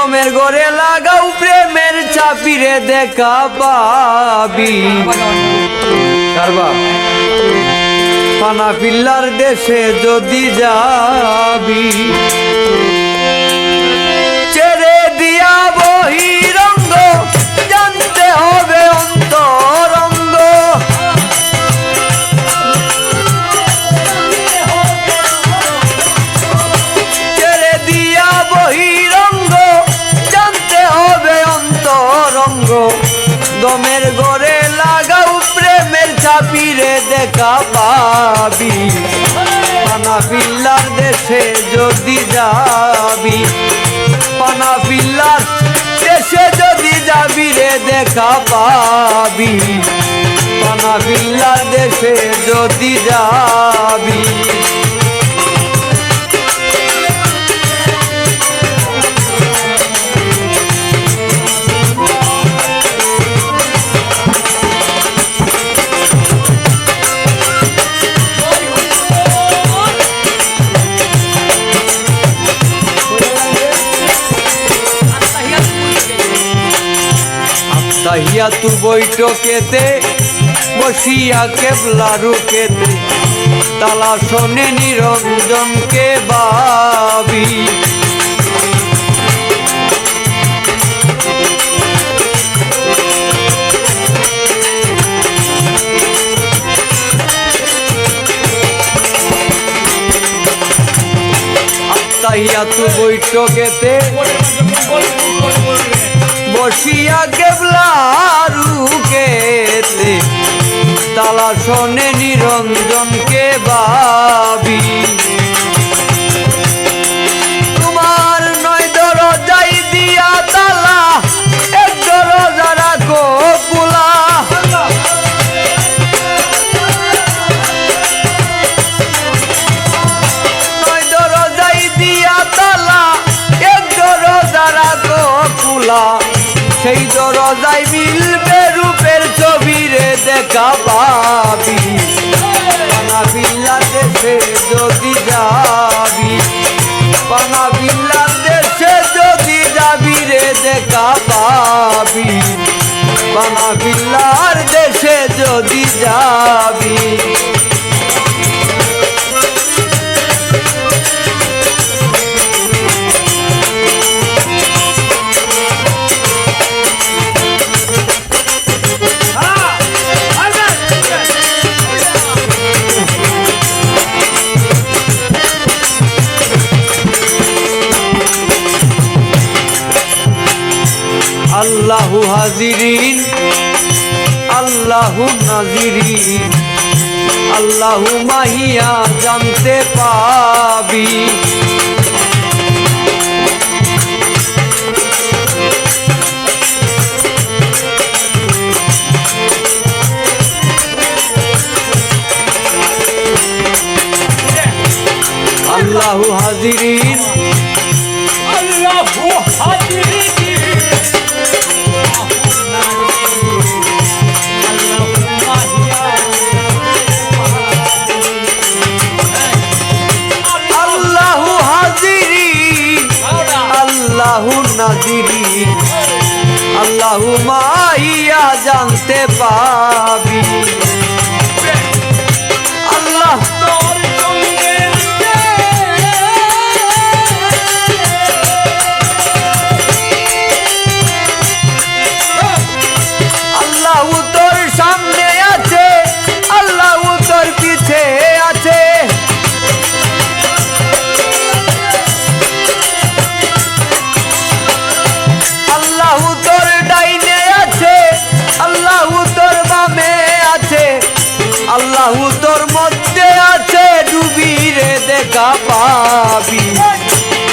দমের ঘরে লাগাও প্রেমের চাপিরে দেখা পাবি কারবা পানা পিল্লার দেশে যদি যাবি ছেড়ে দিয়া বহিরঙ্গ জানতে হবে অন্তরঙ্গ ছেড়ে দিয়া বহিরঙ্গ জানতে হবে অন্তরঙ্গ দমের ঘরে লাগাও প্রেমের চাপিরে দেখা পাবি পানা পিল্লার দেশে যদি যাবি পানা পিল্লার দেশে যদি যাবি রে দেখা পাবি পানা পিল্লার দেশে যদি যাবি তাহিয়া তু বৈঠকেতে বসিয়া কেবলা রুকেতে তালা শোনে নিরঞ্জনকে ভাবি তাহিয়া তু বৈঠকেতে বসিয়া কেবলা রুকেতে তালা শোনে নিরঞ্জনকে ভাবি তোমার নয় দরজাই দিয়া তালা এক দরজা রাখো খোলা নয় দরজাই দিয়া তালা এক দরজা রাখো খোলা সেই দরজায় মিলবে রূপের ছবি রে দেখা পাবি পানা পিল্লার দেশে যদি যাবি পানা পিল্লার দেশে যদি যাবি রে দেখা পাবি পানা পিল্লার দেশে যদি যাবি আল্লাহু হাজিরিন আল্লাহু নাজিরিন আল্লাহু মাহিয়া জানতে পাবি আল্লাহু হাজিরিন আল্লাহু হাজিরিন আল্লাহু নাজিরিন আল্লাহু মাহিয়া জানতে পাবি আল্লাহ তোর সঙ্গের আল্লাহু তোর সামনে আছে আল্লাহু তোর পিছে আছে আল্লাহু তোর ডাইনে আছে আল্লাহু তোর বামে আছে আল্লাহু তোর মধ্যে আছে ডুবি রে দেখা পাবি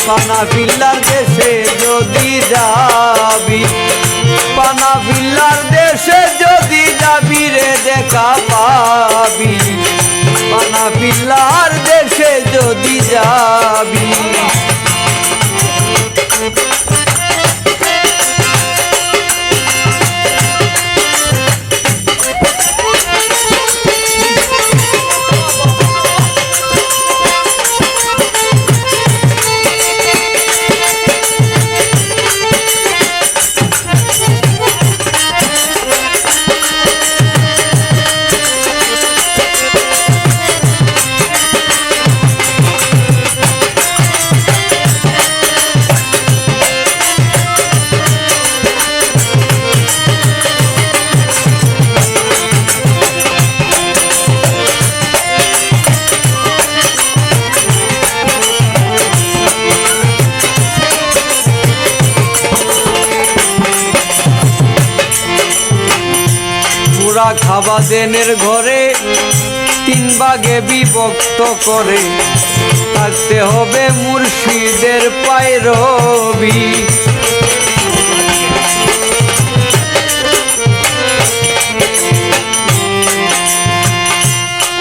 পানা পিল্লার দেশে যদি যাবি পানা পিল্লার দেশে যদি যাবি রে দেখা পাবি পানা পিল্লার দেশে যদি যাবি খাবাদেনের ঘরে তিন ভাগে বিভক্ত করে থাকতে হবে মুর্শিদের পায়রবি।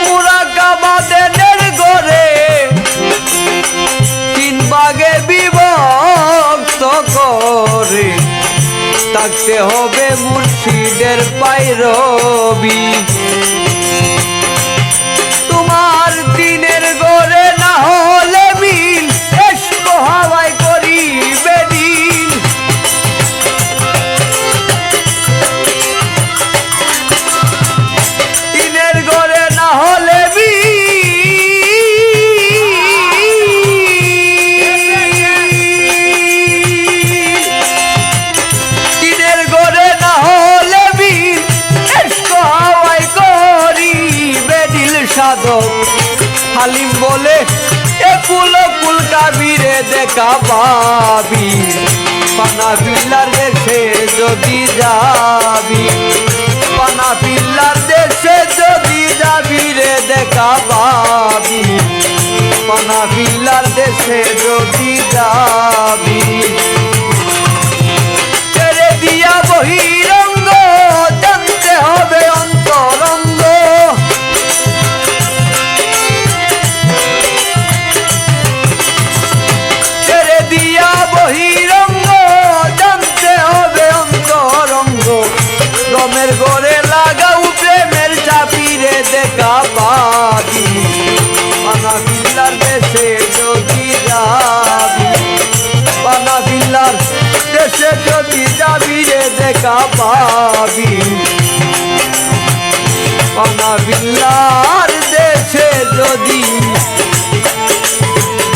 মুরাকাবাদেনের ঘরে তিন ভাগে বিভক্ত করে থাকতে হবে মুর্শিদের পায়রবি। তোমার দিনের গড়ে না হলে মিল এসব হাওয়ায় করিবে দিন। দিনের গড়ে না হলে সাধক হালিম বলে একুল কুল কাবিরে দেখা পাবি। পানা বিল্লার দেশে যদি যাবি, পানা বিল্লার দেশে যদি যাবি রে দেখা পাবি। পানা বিল্লার দেশে যদি যাবি, ছেড়ে দিয়া বহিরঙ্গ জানতে হবে অন্তরঙ্গ। বহিরঙ্গ জানতে হবে অন্তরঙ্গ। রমের গড়ে লাগাও প্রেমের চাপিরে দেখা পাবি। পানা বিল্লার দেশে যদি যাবি, পানা বিল্লার দেশে যদি যাবি রে দেখা পাবি। পানা বিল্লার দেশে যদি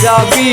যাবি।